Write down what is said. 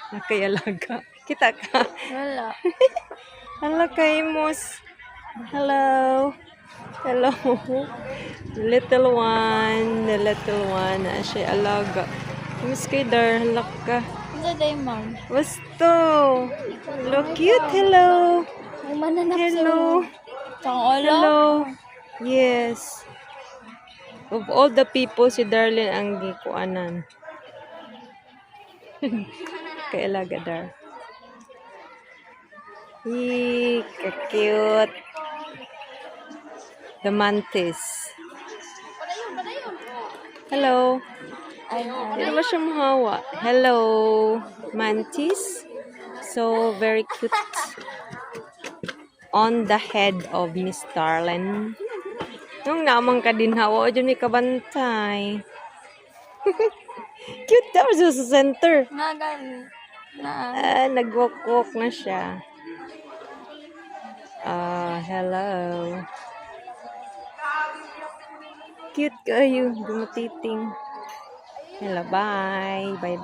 Nakayalaga. Kita ka. Wala. Hala kay Mos. Hello. Hello. Little one. The little one. Siya alaga. Miss kay Dar. Hala ka. Ano day, ma'am? Wasto. Hello, cute. Hello. Ang mananap Hello. Hello. Hello. Yes. Of all the people, si Darlene ang gikuanan. Kay alaga Dar. Eee, ka-cute. The mantis. Hello. Hindi ba siya mahawa? Hello, mantis. So, very cute. On the head of Miss Darlene. Nung namang ka din hawa, o dyan may kabantay. Cute daw siya sa center. Nag-walk-walk na siya. Hello. Cute kayo. Gumatiting. Hello, bye. Bye.